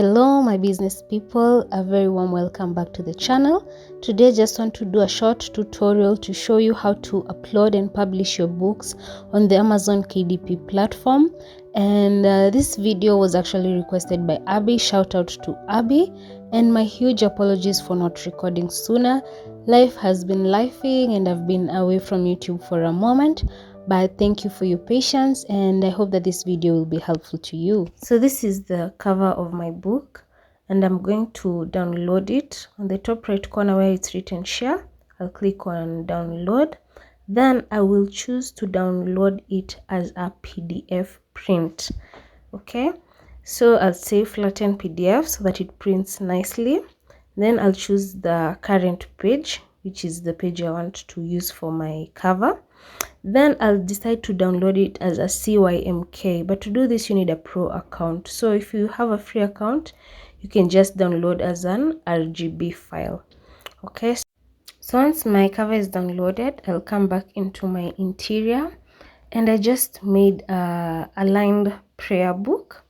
Hello my business people, a very warm welcome back to the channel. Today I just want to do a short tutorial to show you how to upload and publish your books on the Amazon KDP platform. And this video was actually requested by Abby. Shout out to Abby, and my huge apologies for not recording sooner. Life has been lifing and I've been away from YouTube for a moment, but thank you for your patience and I hope that this video will be helpful to you. So this is the cover of my book and I'm going to download it. On the top right corner where it's written share, I'll click on download. Then I will choose to download it as a PDF print. Okay, so I'll say flatten PDF so that it prints nicely. Then I'll choose the current page, which is the page I want to use for my cover. Then I'll decide to download it as a CYMK, but to do this you need a pro account. So if you have a free account, you can just download as an RGB file. Okay, so once my cover is downloaded, I'll come back into my interior and I just made a lined prayer book.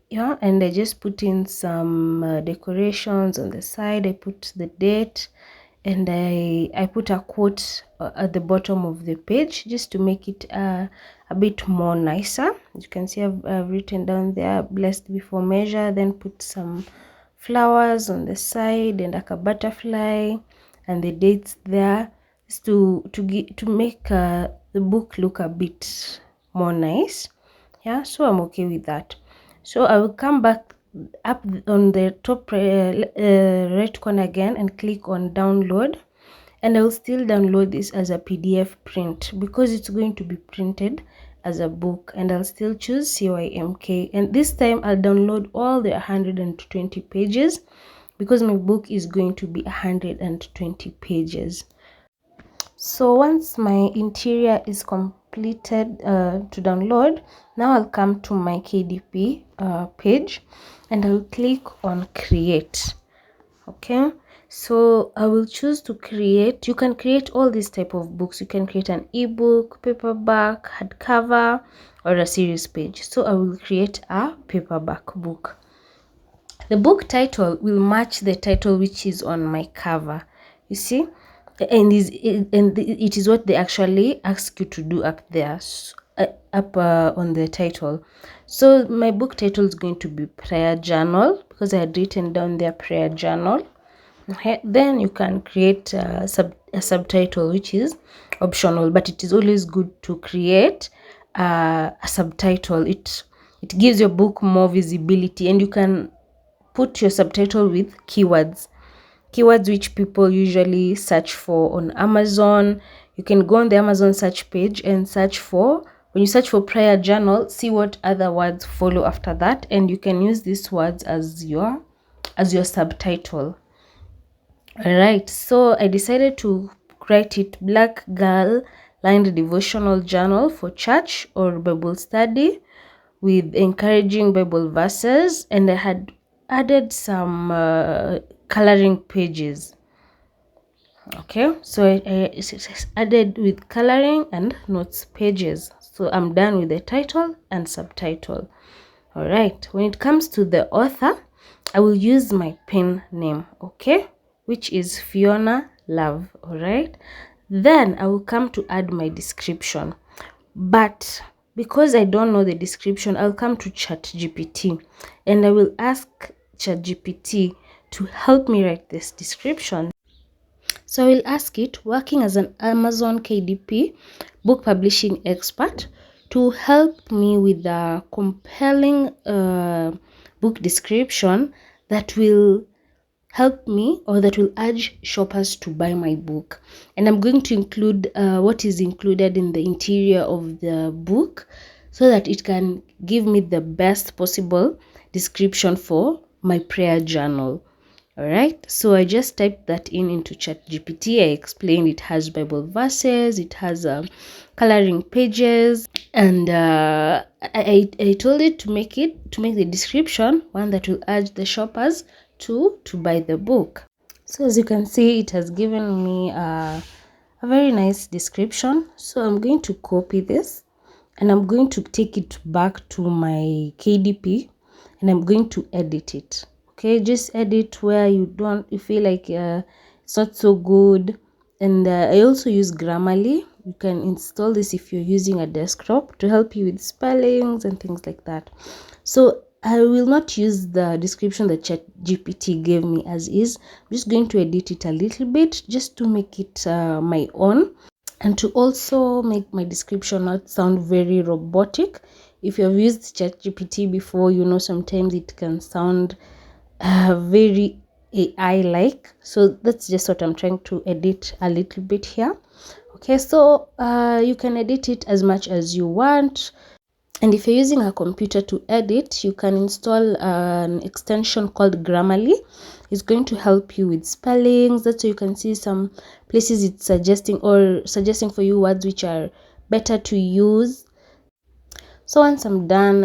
Yeah, and I just put in some decorations on the side. I put the date and I put a quote at the bottom of the page just to make it a bit more nicer. As you can see, I've written down there, blessed before measure, then put some flowers on the side and like a butterfly and the dates there, just to make the book look a bit more nice. Yeah, so I'm okay with that. So I will come back up on the top right corner again and click on download, and I will still download this as a PDF print because it's going to be printed as a book, and I'll still choose CYMK, and this time I'll download all the 120 pages because my book is going to be 120 pages. So once my interior is completed to download, now I'll come to my KDP page and I'll click on create. Okay, so I will choose to create. You can create all these type of books. You can create an ebook, paperback, hardcover, or a series page. So I will create a paperback book. The book title will match the title which is on my cover, you see, and it is what they actually ask you to do up there, on the title. So my book title is going to be prayer journal because I had written down their prayer journal. Okay, then you can create a subtitle which is optional, but it is always good to create a subtitle. It gives your book more visibility, and you can put your subtitle with keywords which people usually search for on Amazon. You can go on the Amazon search page and search for, when you search for prayer journal, see what other words follow after that, and you can use these words as your subtitle. All right, so I decided to write it Black Girl Lined Devotional Journal for Church or Bible Study with encouraging Bible verses, and I had added some coloring pages. Okay, so I added with coloring and notes pages. So I'm done with the title and subtitle. All right, when it comes to the author, I will use my pen name, okay, which is Fiona Love. All right, then I will come to add my description, but because I don't know the description, I'll come to ChatGPT and I will ask ChatGPT to help me write this description. So I will ask it, working as an Amazon KDP book publishing expert, to help me with a compelling book description that will help me, or that will urge shoppers to buy my book. And I'm going to include what is included in the interior of the book so that it can give me the best possible description for my prayer journal. All right, so I just typed that into ChatGPT. I explained it has Bible verses, it has coloring pages, and I told it to make the description one that will urge the shoppers to buy the book. So as you can see, it has given me a very nice description. So I'm going to copy this and I'm going to take it back to my KDP and I'm going to edit it. Okay, just edit where you feel like it's not so good. And I also use Grammarly. You can install this if you're using a desktop to help you with spellings and things like that. So I will not use the description that ChatGPT gave me as is. I'm just going to edit it a little bit just to make it my own, and to also make my description not sound very robotic. If you have used ChatGPT before, you know sometimes it can sound very AI-like. So that's just what I'm trying to edit a little bit here. Okay, so you can edit it as much as you want. And if you're using a computer to edit, you can install an extension called Grammarly. It's going to help you with spellings. That's so you can see some places it's suggesting for you words which are better to use. So once I'm done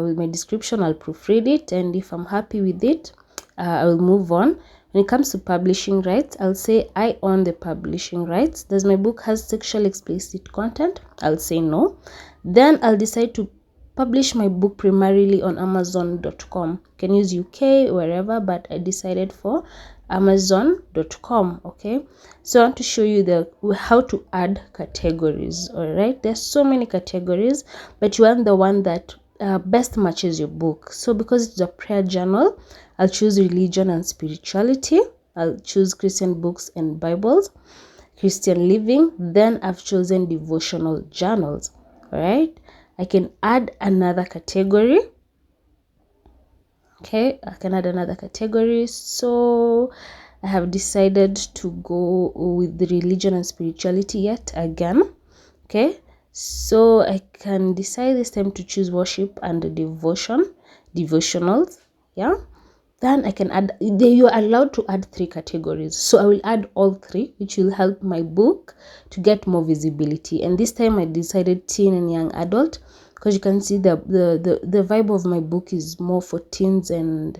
with my description, I'll proofread it, and if I'm happy with it, I will move on. When it comes to publishing rights, I'll say I own the publishing rights. Does my book has sexually explicit content? I'll say no. Then I'll decide to publish my book primarily on Amazon.com. You can use UK, wherever, but I decided for Amazon.com. Okay, so I want to show you how to add categories. All right, there's so many categories, but you want the one that best matches your book. So because it's a prayer journal, I'll choose religion and spirituality. I'll choose Christian books and Bibles, Christian living. Then I've chosen devotional journals. All right, I can add another category. Okay, I can add another category. So I have decided to go with the religion and spirituality yet again. Okay, so I can decide this time to choose worship and devotionals. Yeah, then I can add, you are allowed to add 3 categories. So I will add all 3, which will help my book to get more visibility. And this time I decided teen and young adult, because you can see the vibe of my book is more for teens and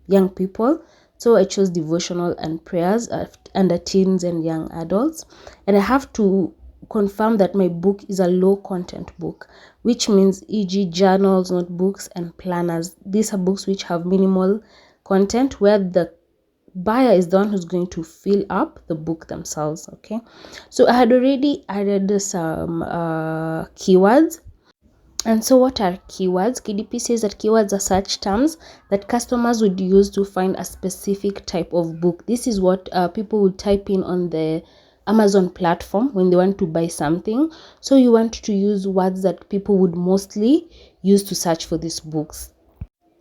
young people. So I chose devotional and prayers under teens and young adults. And I have to confirm that my book is a low content book, which means e.g. journals, notebooks, and planners. These are books which have minimal content, where the buyer is the one who's going to fill up the book themselves. Okay, so I had already added some keywords. And so what are keywords? KDP says that keywords are such terms that customers would use to find a specific type of book. This is what people would type in on the Amazon platform when they want to buy something. So you want to use words that people would mostly use to search for these books.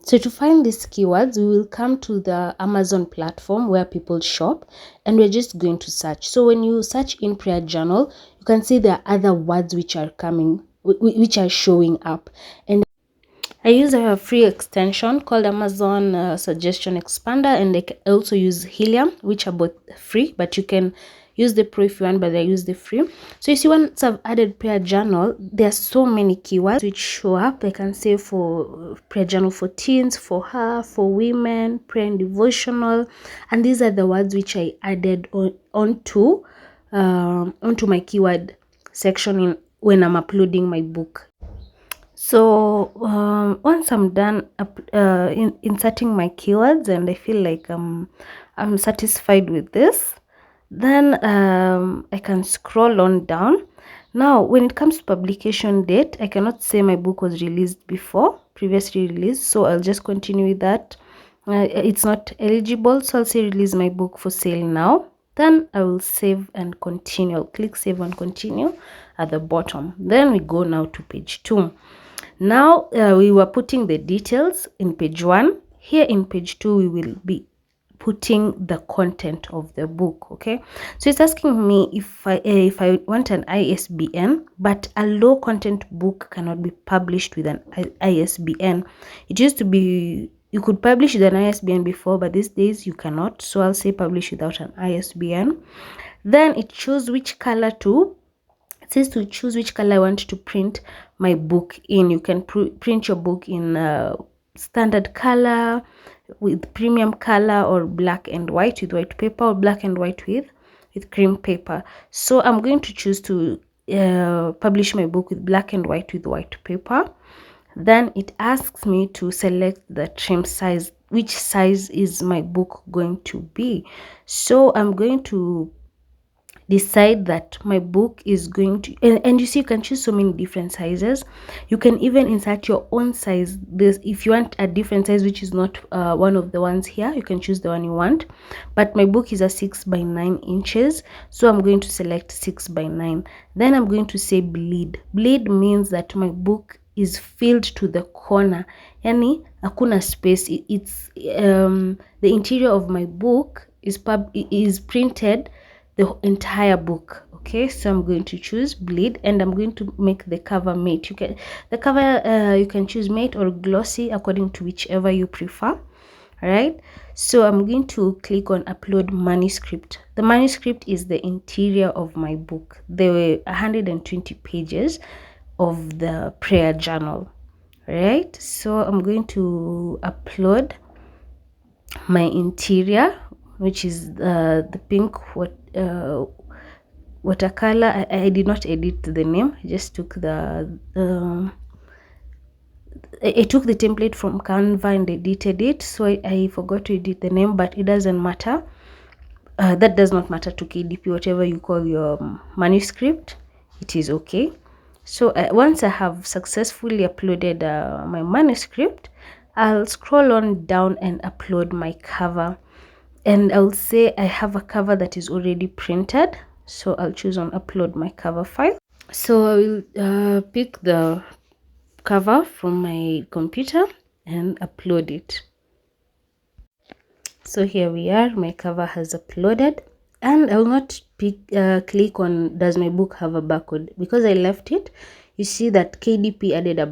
So to find these keywords, we will come to the Amazon platform where people shop, and we're just going to search. So when you search in prayer journal, you can see there are other words which are showing up. And I use a free extension called Amazon Suggestion Expander, and I also use Helium, which are both free, but you can use the pro if you want, but I use the free. So you see, once I've added prayer journal, there are so many keywords which show up. I can say for prayer journal for teens, for her, for women, prayer and devotional, and these are the words which I added onto my keyword section when I'm uploading my book. So once I'm done inserting my keywords, and I feel like I'm satisfied with this, then I can scroll on down. Now when it comes to publication date, I cannot say my book was released previously released, so I'll just continue with that. It's not eligible, so I'll say release my book for sale now. Then I will save and continue. I'll click save and continue at the bottom. Then we go now to page 2. Now we were putting the details in page 1. Here in page 2, we will be putting the content of the book. Okay, so it's asking me if I want an ISBN, but a low content book cannot be published with an ISBN. It used to be you could publish with an ISBN before, but these days you cannot. So I'll say publish without an ISBN. Then it chooses which color to says to choose which color I want to print my book in. You can print your book in standard color, with premium color, or black and white with white paper, or black and white with cream paper. So I'm going to choose to publish my book with black and white with white paper. Then it asks me to select the trim size, which size is my book going to be. So I'm going to decide that my book is going to, and you see, you can choose so many different sizes. You can even insert your own size. This, if you want a different size which is not one of the ones here, you can choose the one you want. But my book is a 6 by 9 inches, so I'm going to select 6 by 9. Then I'm going to say bleed. Bleed means that my book is filled to the corner, yani hakuna space. It's the interior of my book is printed the entire book. Okay, so I'm going to choose bleed, and I'm going to make the cover matte. You can you can choose matte or glossy according to whichever you prefer. All right, so I'm going to click on upload manuscript. The manuscript is the interior of my book. There were 120 pages of the prayer journal. Right, so I'm going to upload my interior, which is the pink watercolor. I did not edit the name. I just took I took the template from Canva and edited it, so I forgot to edit the name, but it doesn't matter. That does not matter to KDP. Whatever you call your manuscript, it is okay. So once I have successfully uploaded my manuscript, I'll scroll on down and upload my cover. And I'll say I have a cover that is already printed, so I'll choose on upload my cover file. So I will pick the cover from my computer and upload it. So here we are, my cover has uploaded, and I will not click on does my book have a barcode, because I left it. You see that KDP added a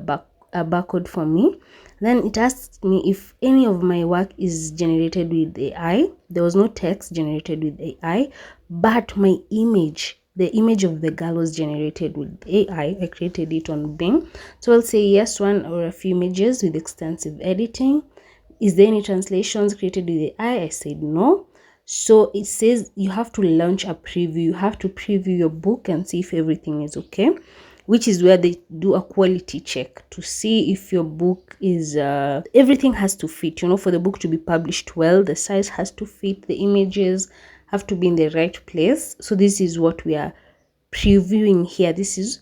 barcode for me. Then it asks me if any of my work is generated with AI. There was no text generated with AI, but my image, the image of the girl, was generated with AI. I created it on Bing. So I'll say yes, one or a few images with extensive editing. Is there any translations created with AI? I said no. So it says you have to launch a preview. You have to preview your book and see if everything is okay, which is where they do a quality check to see if your book is everything has to fit. You know, for the book to be published well, the size has to fit, the images have to be in the right place. So this is what we are previewing here. This is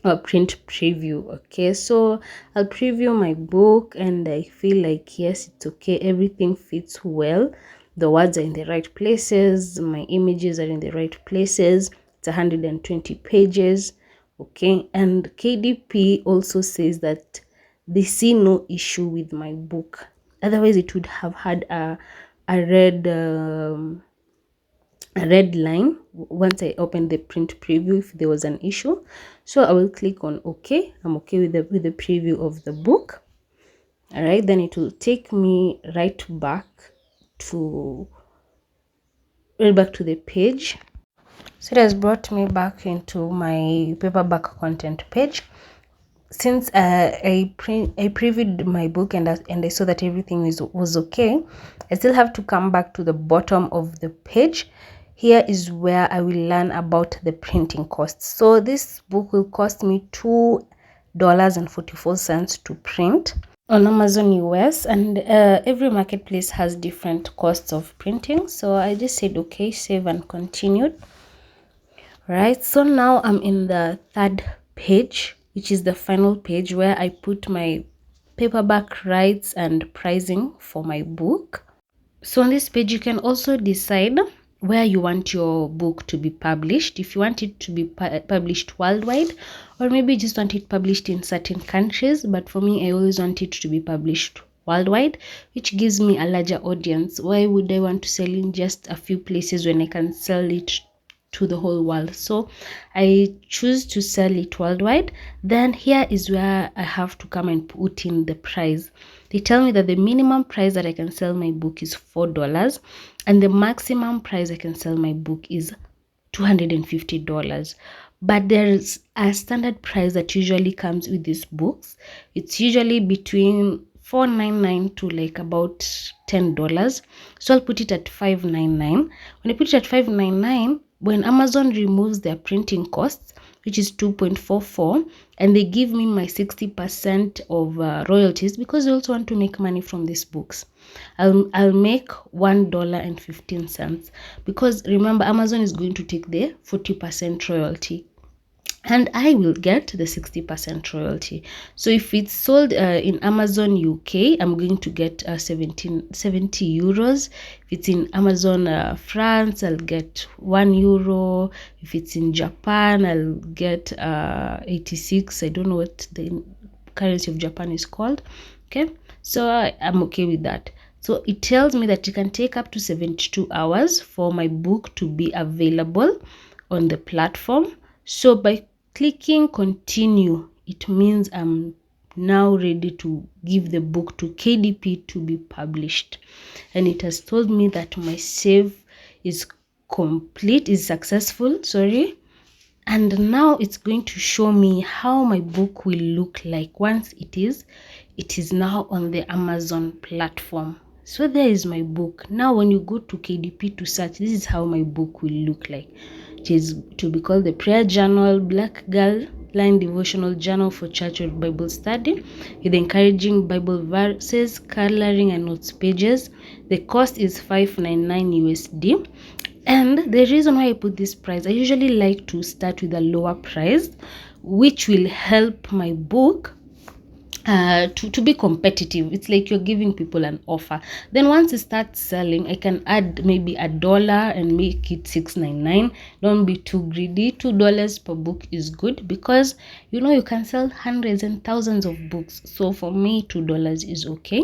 a print preview. Okay, so I'll preview my book, and I feel like yes, it's okay, everything fits well, the words are in the right places, my images are in the right places. It's 120 pages. Okay, and KDP also says that they see no issue with my book. Otherwise it would have had a red line once I opened the print preview if there was an issue. So I will click on OK. I'm okay with the preview of the book. All right, then it will take me right back to the page. So it has brought me back into my paperback content page. Since I previewed my book and I saw that everything was okay, I still have to come back to the bottom of the page. Here is where I will learn about the printing costs. So this book will cost me $2.44 to print on Amazon US, and every marketplace has different costs of printing. So I just said okay, save and continued. Right, so now I'm in the third page, which is the final page where I put my paperback rights and pricing for my book. So on this page you can also decide where you want your book to be published, if you want it to be published worldwide, or maybe you just want it published in certain countries. But for me, I always want it to be published worldwide, which gives me a larger audience. Why would I want to sell in just a few places when I can sell it to the whole world? So I choose to sell it worldwide. Then here is where I have to come and put in the price. They tell me that the minimum price that I can sell my book is $4, and the maximum price I can sell my book is $250. But there's a standard price that usually comes with these books. It's usually between $4.99 to like about $10. So I'll put it at $5.99. When I put it at $5.99, when Amazon removes their printing costs, which is 2.44, and they give me my 60% of royalties, because they also want to make money from these books. I'll make $1.15, because remember, Amazon is going to take the 40% royalty, and I will get the 60% royalty. So if it's sold in Amazon UK, I'm going to get 70 euros. If it's in Amazon France, I'll get €1. If it's in Japan, I'll get 86. I don't know what the currency of Japan is called. Okay, so I'm okay with that. So it tells me that it can take up to 72 hours for my book to be available on the platform. So by clicking continue, it means I'm now ready to give the book to KDP to be published. And it has told me that my save is successful, and now it's going to show me how my book will look like once it is now on the Amazon platform. So there is my book. Now when you go to KDP to search, this is how my book will look like. It is to be called the Prayer Journal, Black Girl Line Devotional Journal for Church or Bible Study, with encouraging Bible verses, coloring and notes pages. The cost is $5.99 USD. And the reason why I put this price, I usually like to start with a lower price, which will help my book to be competitive. It's like you're giving people an offer. Then once it starts selling, I can add maybe $1 and make it $6.99. Don't be too greedy. $2 per book is good, because you can sell hundreds and thousands of books. So for me, $2 is okay.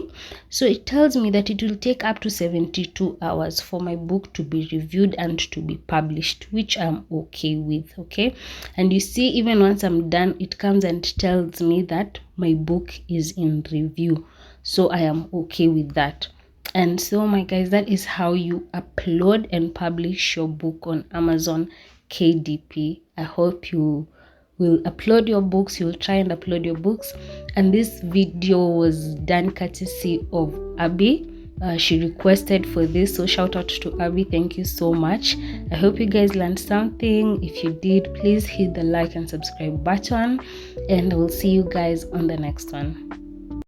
So it tells me that it will take up to 72 hours for my book to be reviewed and to be published, which I'm okay with. Okay, and you see, even once I'm done, it comes and tells me that my book is in review. So I am okay with that. And so my guys, that is how you upload and publish your book on Amazon KDP. I hope you will upload your books. You'll try and upload your books. And this video was done courtesy of Abby. She requested for this, so shout out to Abby. Thank you so much. I hope you guys learned something. If you did, please hit the like and subscribe button, and I will see you guys on the next one.